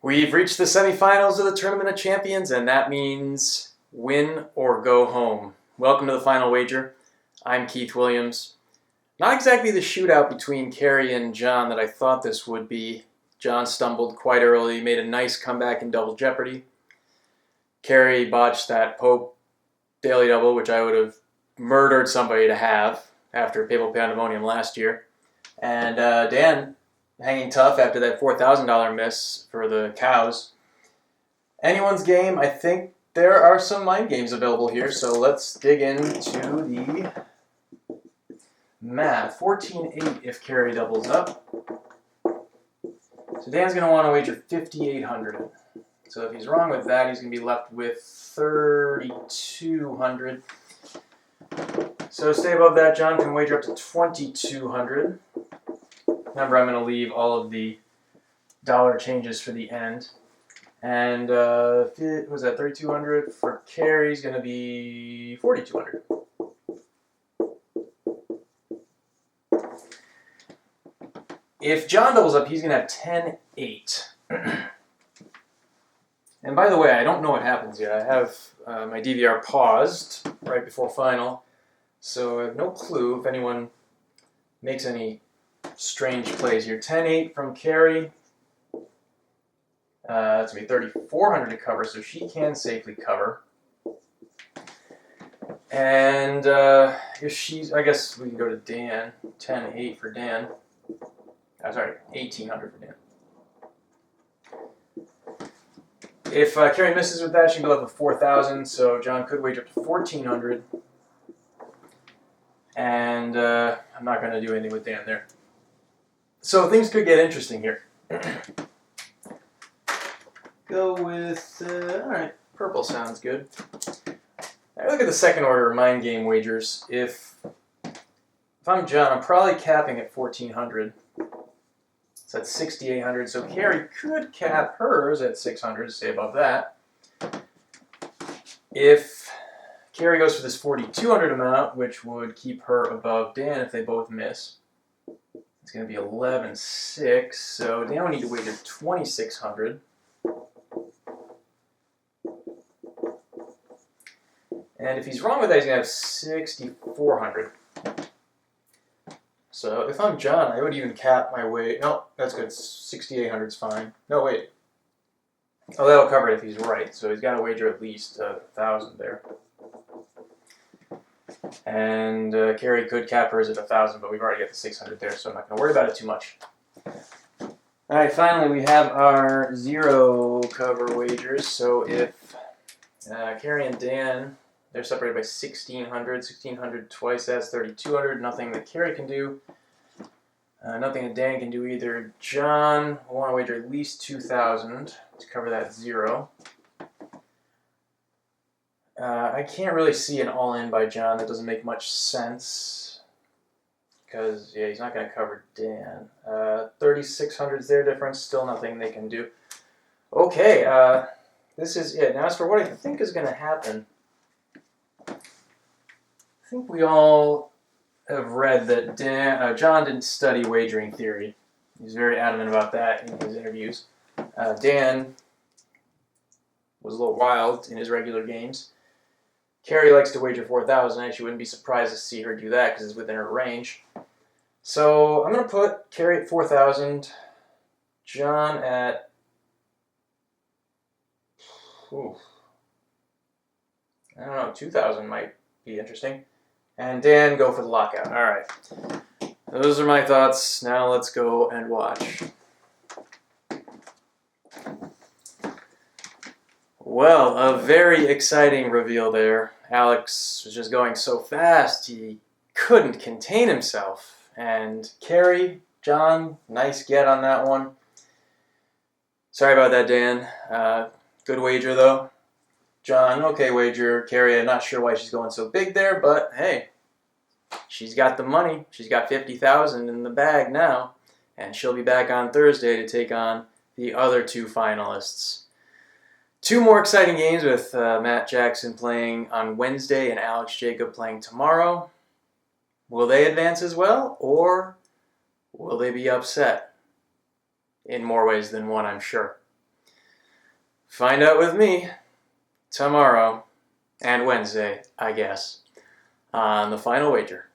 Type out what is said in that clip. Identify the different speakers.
Speaker 1: We've reached the semifinals of the Tournament of Champions, and that means win or go home. Welcome to the Final Wager. I'm Keith Williams. Not exactly the shootout between Kerry and John that I thought this would be. John stumbled quite early, made a nice comeback in Double Jeopardy. Kerry botched that Pope daily double, which I would have murdered somebody to have after Papal Pandemonium last year. And Dan hanging tough after that $4,000 miss for the cows. Anyone's game. I think there are some mind games available here, so let's dig into the math. 14-8 if Kerry doubles up. So Dan's going to want to wager 5,800. So if he's wrong with that, he's going to be left with 3,200. So to stay above that, John can wager up to 2,200. Remember, I'm going to leave all of the dollar changes for the end. And was that 3,200? For Kerry's going to be 4,200. If John doubles up, he's going to have 10-8. And by the way, I don't know what happens yet. I have my DVR paused right before final, so I have no clue if anyone makes any strange plays here. 10-8 from Kerry. That's going to be 3,400 to cover, so she can safely cover. And if she's, I guess we can go to Dan. 10-8 for Dan. Sorry, 1,800 for Dan. If Kerry misses with that, she can go up to 4,000, so John could wager up to 1,400. And I'm not going to do anything with Dan there. So things could get interesting here. Go with, all right, purple sounds good. Now look at the second order mind game wagers. If I'm John, I'm probably capping at 1,400. So that's 6,800. So Kerry could cap hers at 600 to stay above that. If Kerry goes for this 4,200 amount, which would keep her above Dan if they both miss, it's going to be 11,600. So Dan would need to wager 2,600. And if he's wrong with that, he's going to have 6,400. So if I'm John, I would even cap my weight. No, that's good. 6,800 is fine. No, wait. Oh, that'll cover it if he's right. So he's got to wager at least 1,000 there. And Kerry could cap hers at 1,000, but we've already got the 600 there, so I'm not going to worry about it too much. All right, finally we have our zero cover wagers. So if Kerry and Dan, they're separated by 1,600. 1,600 twice, that's 3,200. Nothing that Kerry can do. Nothing that Dan can do either. John will want to wager at least 2,000 to cover that zero. I can't really see an all-in by John. That doesn't make much sense. Because, yeah, he's not going to cover Dan. 3,600 is their difference. Still nothing they can do. Okay, this is it. Now as for what I think is going to happen, I think we all have read that John didn't study wagering theory. He's very adamant about that in his interviews. Dan was a little wild in his regular games. Kerry likes to wager 4,000. I actually wouldn't be surprised to see her do that because it's within her range. So I'm going to put Kerry at 4,000, John at... I don't know, 2,000 might be interesting. And Dan, go for the lockout. All right. Those are my thoughts. Now let's go and watch. Well, a very exciting reveal there. Alex was just going so fast, he couldn't contain himself. And Kerry, John, nice get on that one. Sorry about that, Dan. Good wager, though. John, okay wager. Kerry, I'm not sure why she's going so big there, but hey, she's got the money. She's got 50,000 in the bag now, and she'll be back on Thursday to take on the other two finalists. Two more exciting games with Matt Jackson playing on Wednesday and Alex Jacob playing tomorrow. Will they advance as well, or will they be upset? In more ways than one, I'm sure. Find out with me tomorrow and Wednesday, I guess, on the final wager.